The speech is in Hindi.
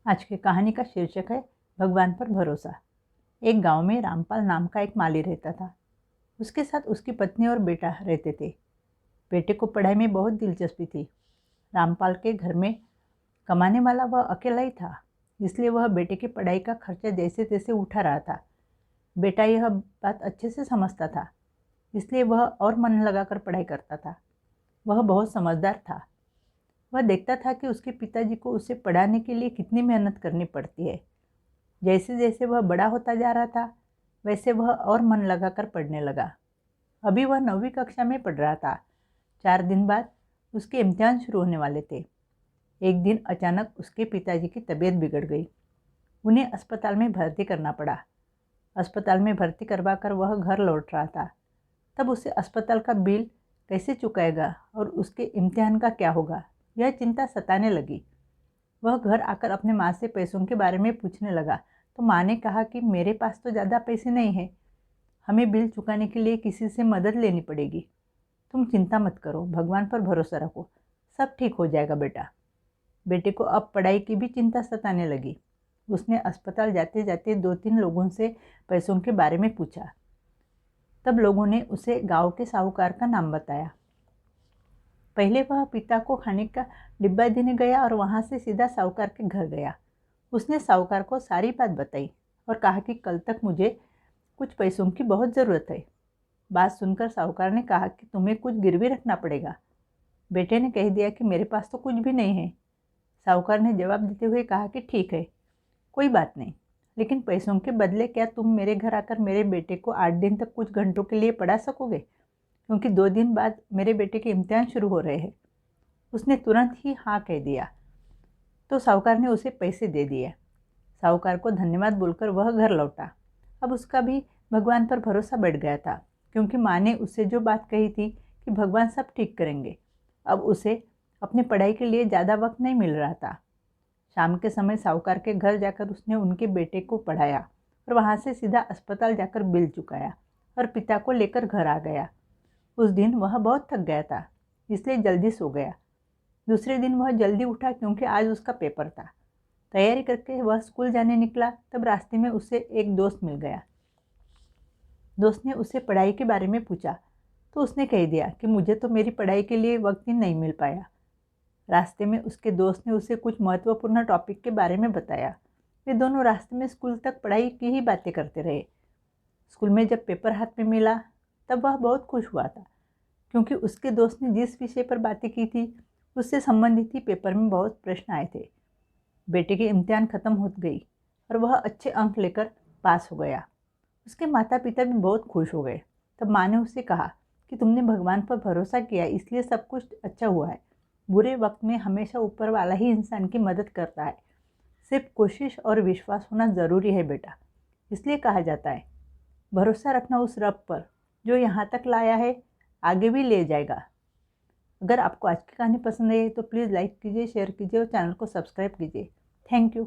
आज की कहानी का शीर्षक है भगवान पर भरोसा। एक गांव में रामपाल नाम का एक माली रहता था। उसके साथ उसकी पत्नी और बेटा रहते थे। बेटे को पढ़ाई में बहुत दिलचस्पी थी। रामपाल के घर में कमाने वाला वह अकेला ही था, इसलिए वह बेटे की पढ़ाई का खर्चा जैसे तैसे उठा रहा था। बेटा यह बात अच्छे से समझता था, इसलिए वह और मन लगाकर पढ़ाई करता था। वह बहुत समझदार था। वह देखता था कि उसके पिताजी को उसे पढ़ाने के लिए कितनी मेहनत करनी पड़ती है। जैसे जैसे वह बड़ा होता जा रहा था, वैसे वह और मन लगाकर पढ़ने लगा। अभी वह 9वीं कक्षा में पढ़ रहा था। 4 दिन बाद उसके इम्तिहान शुरू होने वाले थे। एक दिन अचानक उसके पिताजी की तबीयत बिगड़ गई। उन्हें अस्पताल में भर्ती करना पड़ा। अस्पताल में भर्ती करवा कर वह घर लौट रहा था। तब उसे अस्पताल का बिल कैसे चुकाएगा और उसके इम्तिहान का क्या होगा, यह चिंता सताने लगी। वह घर आकर अपने माँ से पैसों के बारे में पूछने लगा, तो माँ ने कहा कि मेरे पास तो ज़्यादा पैसे नहीं हैं, हमें बिल चुकाने के लिए किसी से मदद लेनी पड़ेगी। तुम चिंता मत करो, भगवान पर भरोसा रखो, सब ठीक हो जाएगा बेटा। बेटे को अब पढ़ाई की भी चिंता सताने लगी। उसने अस्पताल जाते जाते 2-3 लोगों से पैसों के बारे में पूछा। तब लोगों ने उसे गांव के साहूकार का नाम बताया। पहले वह पिता को खाने का डिब्बा देने गया और वहाँ से सीधा साहूकार के घर गया। उसने साहूकार को सारी बात बताई और कहा कि कल तक मुझे कुछ पैसों की बहुत ज़रूरत है। बात सुनकर साहूकार ने कहा कि तुम्हें कुछ गिरवी रखना पड़ेगा। बेटे ने कह दिया कि मेरे पास तो कुछ भी नहीं है। साहूकार ने जवाब देते हुए कहा कि ठीक है, कोई बात नहीं, लेकिन पैसों के बदले क्या तुम मेरे घर आकर मेरे बेटे को 8 दिन तक कुछ घंटों के लिए पढ़ा सकोगे, क्योंकि 2 दिन बाद मेरे बेटे के इम्तिहान शुरू हो रहे हैं। उसने तुरंत ही हाँ कह दिया। तो साहूकार ने उसे पैसे दे दिए। साहूकार को धन्यवाद बोलकर वह घर लौटा। अब उसका भी भगवान पर भरोसा बढ़ गया था, क्योंकि माँ ने उससे जो बात कही थी कि भगवान सब ठीक करेंगे, अब उसे अपनी पढ़ाई के लिए ज़्यादा वक्त नहीं मिल रहा था। शाम के समय साहूकार के घर जाकर उसने उनके बेटे को पढ़ाया और वहाँ से सीधा अस्पताल जाकर बिल चुकाया और पिता को लेकर घर आ गया। उस दिन वह बहुत थक गया था, इसलिए जल्दी सो गया। दूसरे दिन वह जल्दी उठा क्योंकि आज उसका पेपर था। तैयारी करके वह स्कूल जाने निकला, तब रास्ते में उसे एक दोस्त मिल गया। दोस्त ने उसे पढ़ाई के बारे में पूछा, तो उसने कह दिया कि मुझे तो मेरी पढ़ाई के लिए वक्त ही नहीं मिल पाया। रास्ते में उसके दोस्त ने उसे कुछ महत्वपूर्ण टॉपिक के बारे में बताया। वे दोनों रास्ते में स्कूल तक पढ़ाई की ही बातें करते रहे। स्कूल में जब पेपर हाथ में मिला, तब वह बहुत खुश हुआ था, क्योंकि उसके दोस्त ने जिस विषय पर बातें की थी उससे संबंधित ही पेपर में बहुत प्रश्न आए थे। बेटे की इम्तिहान ख़त्म हो गई और वह अच्छे अंक लेकर पास हो गया। उसके माता पिता भी बहुत खुश हो गए। तब माँ ने उससे कहा कि तुमने भगवान पर भरोसा किया, इसलिए सब कुछ अच्छा हुआ है। बुरे वक्त में हमेशा ऊपर वाला ही इंसान की मदद करता है। सिर्फ कोशिश और विश्वास होना ज़रूरी है बेटा। इसलिए कहा जाता है, भरोसा रखना उस रब पर जो यहाँ तक लाया है, आगे भी ले जाएगा। अगर आपको आज की कहानी पसंद आई तो प्लीज़ लाइक कीजिए, शेयर कीजिए और चैनल को सब्सक्राइब कीजिए। Thank you.